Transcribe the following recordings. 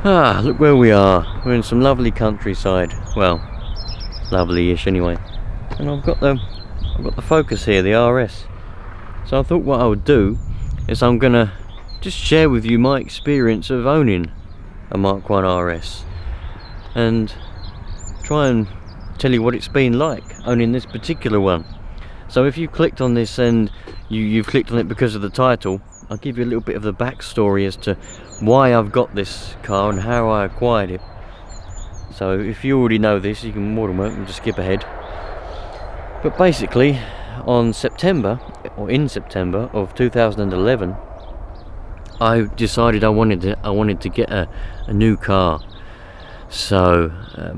Ah, look where we are. We're in some lovely countryside. Well, lovely-ish anyway. And I've got the Focus here, the RS. So I thought what I would do is I'm gonna just share with you my experience of owning a Mark 1 RS and try and tell you what it's been like owning this particular one. So if you clicked on this and you've clicked on it because of the title, I'll give you a little bit of the backstory as to why I've got this car and how I acquired it. So if you already know this, you can more than welcome to skip ahead. But basically, in September of 2011, I decided I wanted to get a new car. So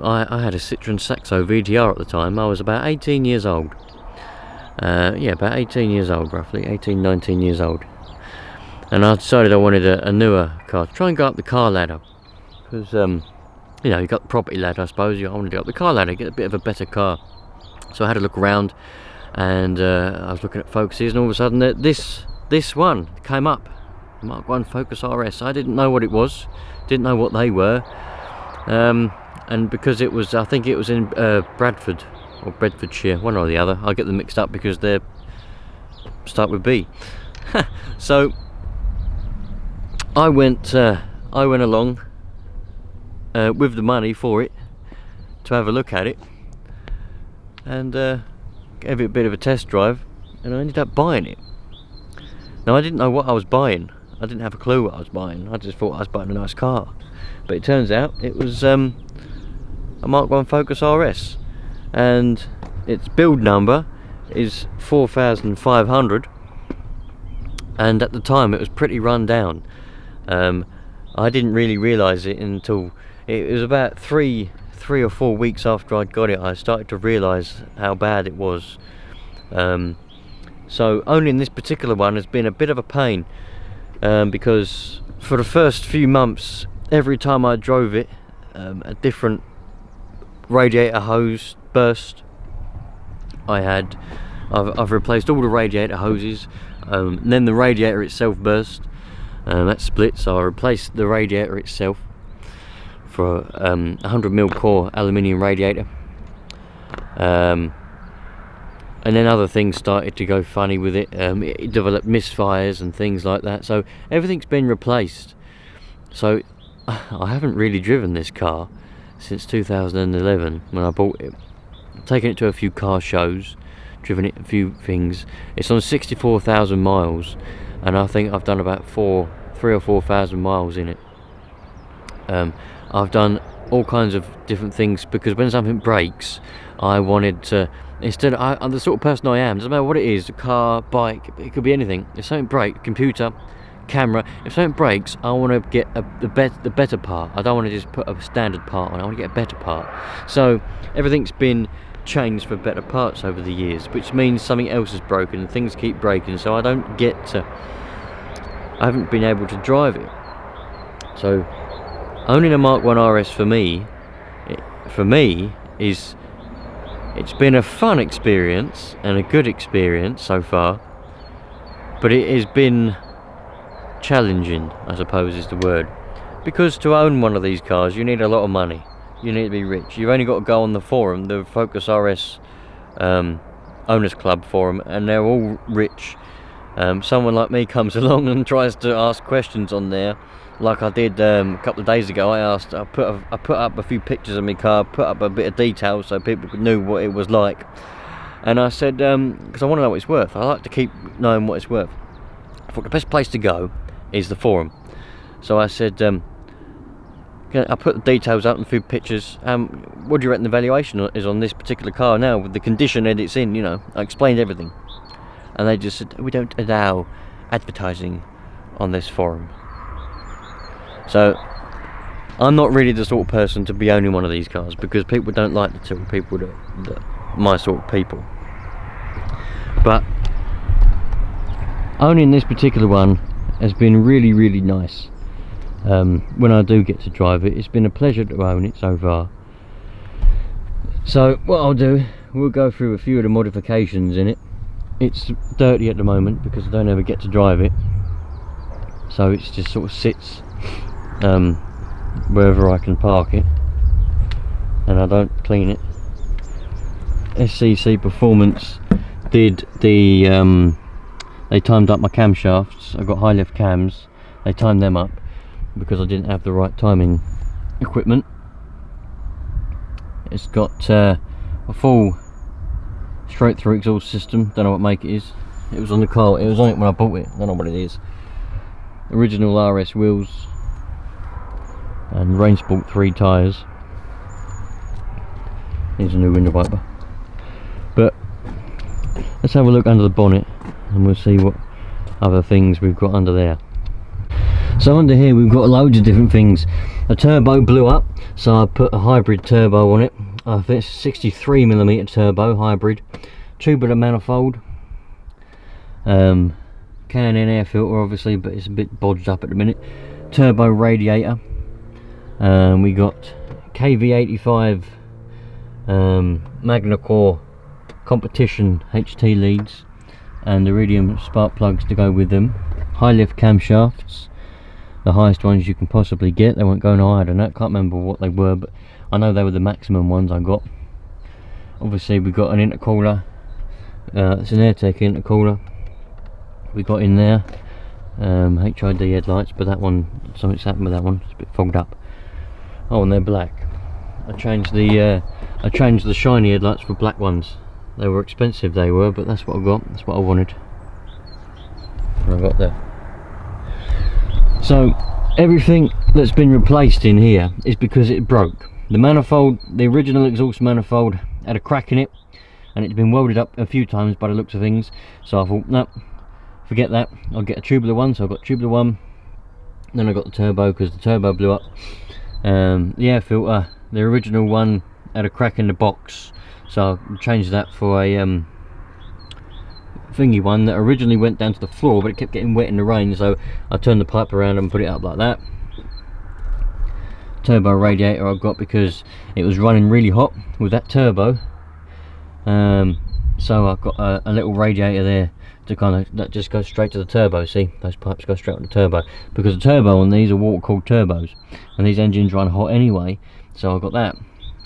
I had a Citroen Saxo VTR at the time. I was about 18 years old. Yeah, about 18 years old, roughly 18, 19 years old. And I decided I wanted a newer car to try and go up the car ladder, because you know, you got the property ladder, I suppose. I wanted to go up the car ladder, get a bit of a better car. So I had a look around, and I was looking at Focuses, and all of a sudden this one came up, Mark 1 Focus RS. I didn't know what it was, didn't know what they were, and because it was, I think it was in Bradford or Bedfordshire, one or the other. I get them mixed up because they start with B. So I went along with the money for it to have a look at it, and gave it a bit of a test drive, and I ended up buying it. Now, I didn't know what I was buying. I didn't have a clue what I was buying. I just thought I was buying a nice car, but it turns out it was a Mark 1 Focus RS, and its build number is 4500, and at the time it was pretty run down. I didn't really realise it until it was about three or 4 weeks after I'd got it. I started to realise how bad it was. So owning this particular one has been a bit of a pain, because for the first few months, every time I drove it, a different radiator hose burst. I've replaced all the radiator hoses, and then the radiator itself burst. That split, so I replaced the radiator itself for a 100mm core aluminium radiator, and then other things started to go funny with it. It developed misfires and things like that, so everything's been replaced. So I haven't really driven this car since 2011 when I bought it. I've taken it to a few car shows, driven it a few things. It's on 64,000 miles, and I think I've done about 3,000 or 4,000 miles in it. I've done all kinds of different things, because when something breaks, I wanted to, I'm the sort of person I am, doesn't matter what it is, a car, bike, it could be anything. If something breaks, computer, camera, if something breaks, I want to get the better part. I don't want to just put a standard part on, I want to get a better part. So everything's been changed for better parts over the years, which means something else is broken and things keep breaking, so I haven't been able to drive it. So owning a Mark 1 RS for me is, it's been a fun experience and a good experience so far, but it has been challenging, I suppose is the word, because to own one of these cars you need a lot of money. You need to be rich. You've only got to go on the forum, the Focus RS Owners Club forum, and they're all rich. Someone like me comes along and tries to ask questions on there, like I did a couple of days ago. I put up a few pictures of my car, put up a bit of detail so people knew what it was like, and I said, because I want to know what it's worth, I like to keep knowing what it's worth. I thought the best place to go is the forum, so I said, I put the details up and a few pictures. What do you reckon the valuation is on this particular car now, with the condition that it's in? You know, I explained everything. and they just said, we don't allow advertising on this forum. So I'm not really the sort of person to be owning one of these cars, because people don't like the sort of people that my sort of people. But owning this particular one has been really, really nice. When I do get to drive it, it's been a pleasure to own it so far. So what I'll do, we'll go through a few of the modifications in it. It's dirty at the moment because I don't ever get to drive it, so it just sort of sits wherever I can park it, and I don't clean it. SCC Performance did the they timed up my camshafts. I got high lift cams, they timed them up because I didn't have the right timing equipment. It's got a full straight through exhaust system, don't know what make it is. It was on the car, it was on it when I bought it, don't know what it is. Original RS wheels and Rain Sport 3 tyres. Here's a new window wiper. But let's have a look under the bonnet and we'll see what other things we've got under there. So under here we've got loads of different things. A turbo blew up, so I put a hybrid turbo on it. I think it's 63mm turbo hybrid, tubular manifold, K&N air filter obviously, but it's a bit bodged up at the minute. Turbo radiator. We got KV85 Magna Core competition HT leads and iridium spark plugs to go with them. High lift camshafts, the highest ones you can possibly get. They won't go no higher than that. Can't remember what they were, but I know they were the maximum ones I got. Obviously we got an intercooler, it's an AirTech intercooler we got in there. HID headlights, but that one, something's happened with that one, it's a bit fogged up. Oh, and they're black. I changed the shiny headlights for black ones. They were expensive, they were, but that's what I got, that's what I wanted. And I got there. So everything that's been replaced in here is because it broke. The manifold, the original exhaust manifold, had a crack in it, and it's been welded up a few times by the looks of things. So I thought, no, forget that, I'll get a tubular one. So I got tubular one, then I got the turbo because the turbo blew up. The air filter, the original one had a crack in the box, so I changed that for a thingy one that originally went down to the floor, but it kept getting wet in the rain, so I turned the pipe around and put it up like that. Turbo radiator I got because it was running really hot with that turbo, so I've got a little radiator there to kind of, that just goes straight to the turbo. See, those pipes go straight on the turbo, because the turbo on these are water cooled turbos and these engines run hot anyway, so I've got that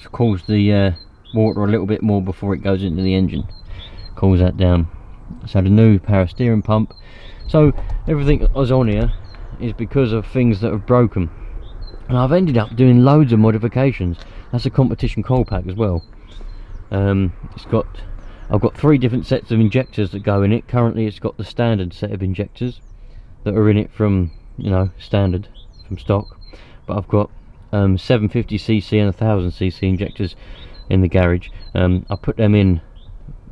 to cools the water a little bit more before it goes into the engine, cools that down. So the new power steering pump. So everything that was on here is because of things that have broken, and I've ended up doing loads of modifications. That's a competition coil pack as well. I've got 3 different sets of injectors that go in it. Currently it's got the standard set of injectors that are in it from, you know, standard from stock, but I've got 750cc and 1000cc injectors in the garage. I put them in,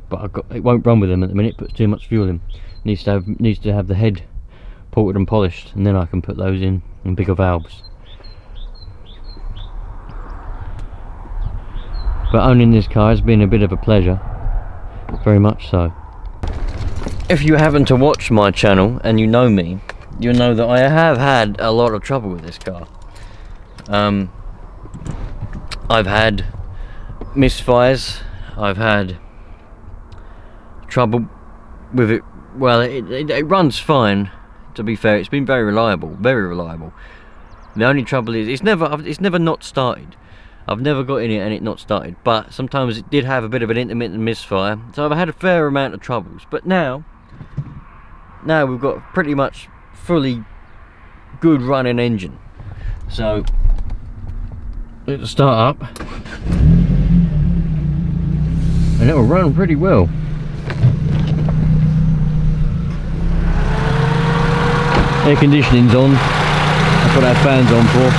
but it won't run with them at the minute, puts too much fuel in. Needs to have the head ported and polished, and then I can put those in bigger valves. But owning this car has been a bit of a pleasure, very much so. If you happen to watch my channel and you know me, you'll know that I have had a lot of trouble with this car. I've had misfires, I've had trouble with it. Well, it runs fine, to be fair. It's been very reliable, very reliable. The only trouble is it's never not started. I've never got in it and it not started, but sometimes it did have a bit of an intermittent misfire, so I've had a fair amount of troubles. But now we've got pretty much fully good running engine, so it'll start up and it'll run pretty well. Air conditioning's on, that's what our fan's on for.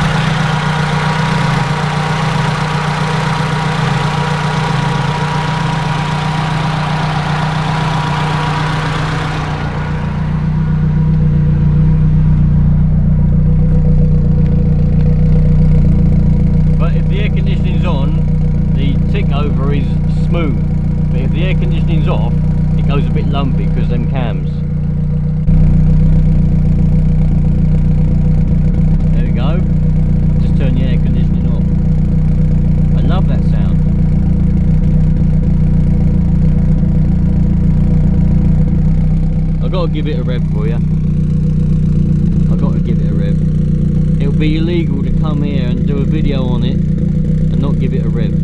got to give it a rev for you. I got to give it a rev. It'll be illegal to come here and do a video on it and not give it a rev.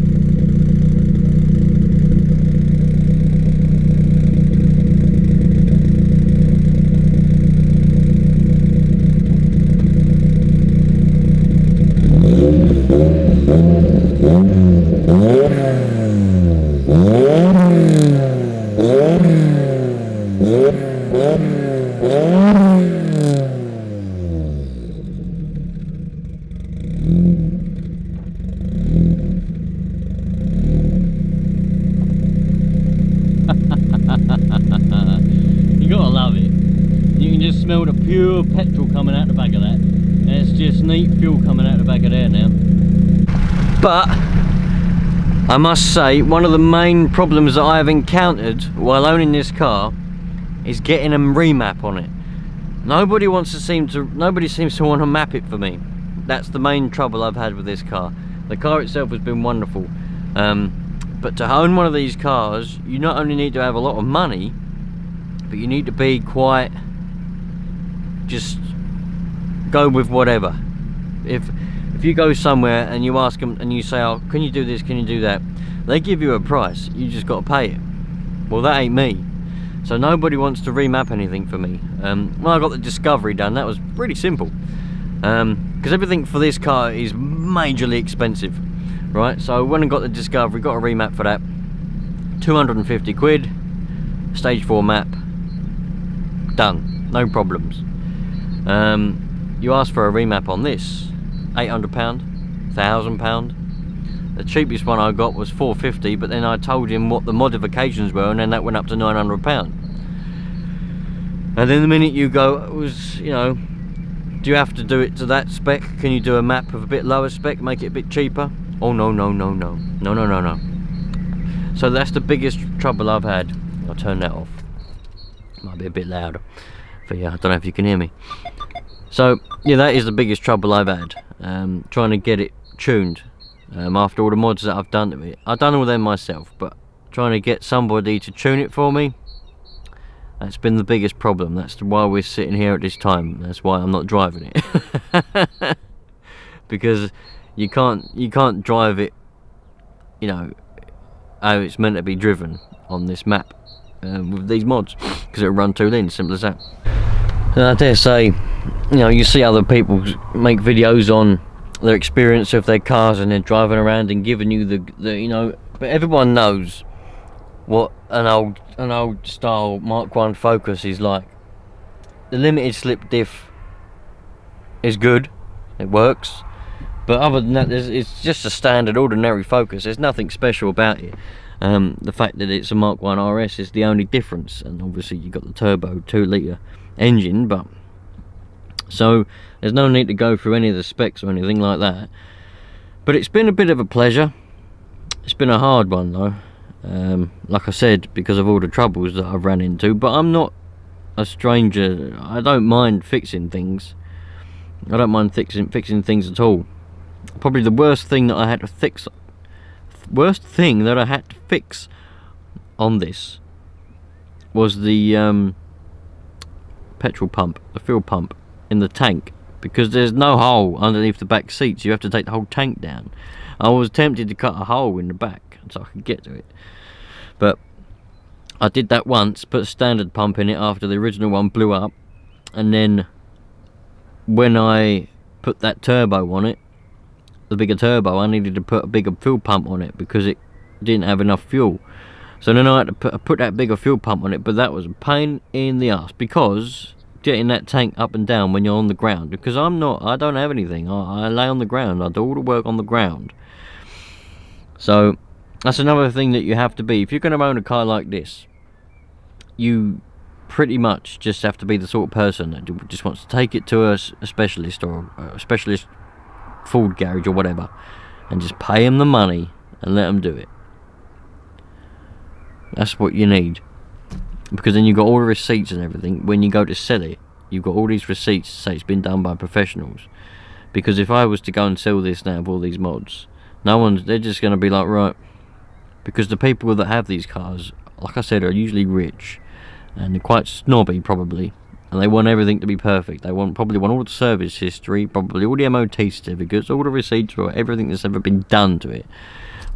You gotta love it. You can just smell the pure petrol coming out the back of that, and it's just neat fuel coming out the back of there now. But I must say, one of the main problems that I have encountered while owning this car is getting a remap on it. Nobody seems to want to map it for me. That's the main trouble I've had with this car. The car itself has been wonderful, but to own one of these cars, you not only need to have a lot of money, but you need to be quite, just go with whatever. If you go somewhere and you ask them and you say, oh, can you do this, can you do that, they give you a price, you just got to pay it. Well, that ain't me. So nobody wants to remap anything for me. When I got the Discovery done, that was pretty simple, because everything for this car is majorly expensive, right? So when I got the Discovery, got a remap for that, 250 quid, stage 4 map, done, no problems. You ask for a remap on this, £800, £1,000. The cheapest one I got was 450, but then I told him what the modifications were, and then that went up to £900. And then the minute you go, it was, you know, do you have to do it to that spec? Can you do a map of a bit lower spec, make it a bit cheaper? Oh no, no, no, no, no, no, no, no. So that's the biggest trouble I've had. I'll turn that off. Might be a bit louder for you. I don't know if you can hear me. So yeah, that is the biggest trouble I've had, trying to get it tuned. After all the mods that I've done to it, I've done all them myself, but trying to get somebody to tune it for me, that's been the biggest problem. That's why we're sitting here at this time. That's why I'm not driving it. Because you can't drive it, you know, how it's meant to be driven on this map with these mods, because it'll run too lean, simple as that. And I dare say, you know, you see other people make videos on their experience of their cars and they're driving around and giving you the you know, but everyone knows what an old style Mark 1 Focus is like. The limited slip diff is good, it works, but other than that, it's just a standard ordinary Focus. There's nothing special about it. The fact that it's a Mark 1 RS is the only difference, and obviously you got the turbo 2-litre engine, but so there's no need to go through any of the specs or anything like that. But it's been a bit of a pleasure. It's been a hard one though, like I said, because of all the troubles that I've ran into. But I'm not a stranger. I don't mind fixing things. I don't mind fixing things at all. Probably the worst thing that I had to fix on this was the petrol pump, the fuel pump in the tank, because there's no hole underneath the back seats. You have to take the whole tank down. I was tempted to cut a hole in the back so I could get to it, but I did that once, put a standard pump in it after the original one blew up, and then when I put that turbo on it, the bigger turbo, I needed to put a bigger fuel pump on it because it didn't have enough fuel. So then I had to put that bigger fuel pump on it, but that was a pain in the ass, because getting that tank up and down when you're on the ground, because I don't have anything, I lay on the ground, I do all the work on the ground. So that's another thing that you have to be. If you're going to own a car like this, you pretty much just have to be the sort of person that just wants to take it to a specialist, or a specialist Ford garage or whatever, and just pay them the money and let them do it. That's what you need, because then you've got all the receipts and everything. When you go to sell it, you've got all these receipts to say it's been done by professionals. Because if I was to go and sell this now with all these mods, they're just going to be like, right, because the people that have these cars, like I said, are usually rich, and they're quite snobby probably, and they want everything to be perfect. They probably want all the service history, probably all the MOT certificates, all the receipts for everything that's ever been done to it.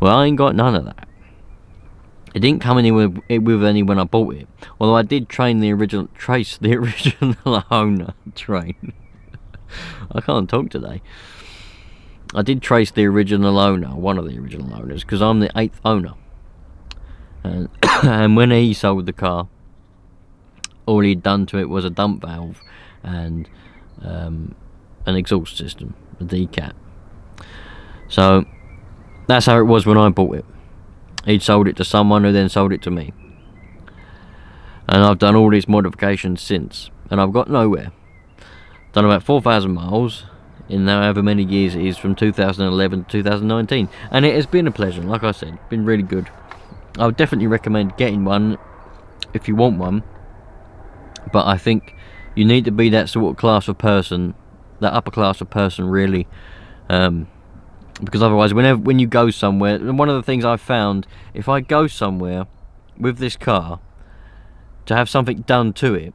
Well, I ain't got none of that. It didn't come anywhere with any when I bought it, although I did trace the original owner. I can't talk today. I did trace the original owner, one of the original owners, because I'm the 8th owner. And when he sold the car, all he'd done to it was a dump valve and an exhaust system, a decat. So that's how it was when I bought it. He'd sold it to someone who then sold it to me. And I've done all these modifications since, and I've got nowhere. Done about 4,000 miles in however many years it is, from 2011 to 2019, and it has been a pleasure. Like I said, been really good. I would definitely recommend getting one if you want one, but I think you need to be that sort of class of person, that upper class of person really, because otherwise when you go somewhere, and one of the things I've found, if I go somewhere with this car to have something done to it,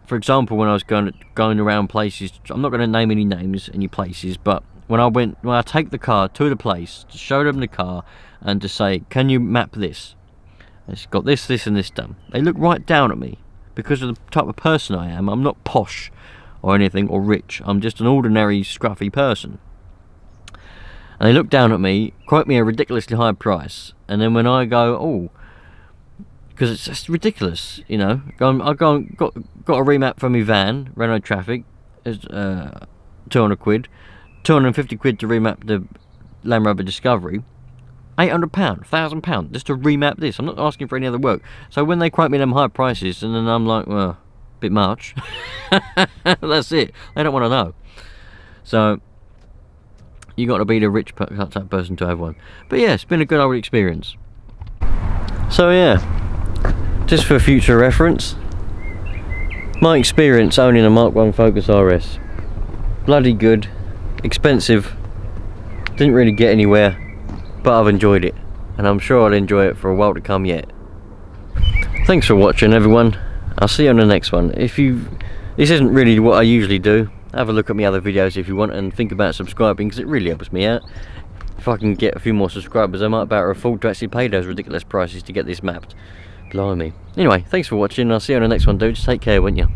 for example, when I was going around places, I'm not going to name any names, any places, but when I take the car to the place to show them the car and to say, can you map this? It's got this, this and this done. They look right down at me because of the type of person I am. I'm not posh or anything or rich. I'm just an ordinary scruffy person. And they look down at me, quote me a ridiculously high price, and then when I go, oh, because it's just ridiculous, you know. I got a remap from my van, Renault Traffic, 200 quid, 250 quid to remap the Land Rover Discovery, £800, £1,000 just to remap this. I'm not asking for any other work. So when they quote me them high prices, and then I'm like, well, a bit much. That's it. They don't want to know. So you got to be the rich type person to have one. But yeah, it's been a good old experience. So yeah, just for future reference, my experience owning a Mark 1 Focus RS. Bloody good, expensive, didn't really get anywhere, but I've enjoyed it, and I'm sure I'll enjoy it for a while to come yet. Thanks for watching, everyone. I'll see you on the next one. This isn't really what I usually do. Have a look at my other videos if you want, and think about subscribing, because it really helps me out. If I can get a few more subscribers, I might be able to afford to actually pay those ridiculous prices to get this mapped. Blimey. Anyway, thanks for watching, and I'll see you on the next one, dudes. Take care, won't you?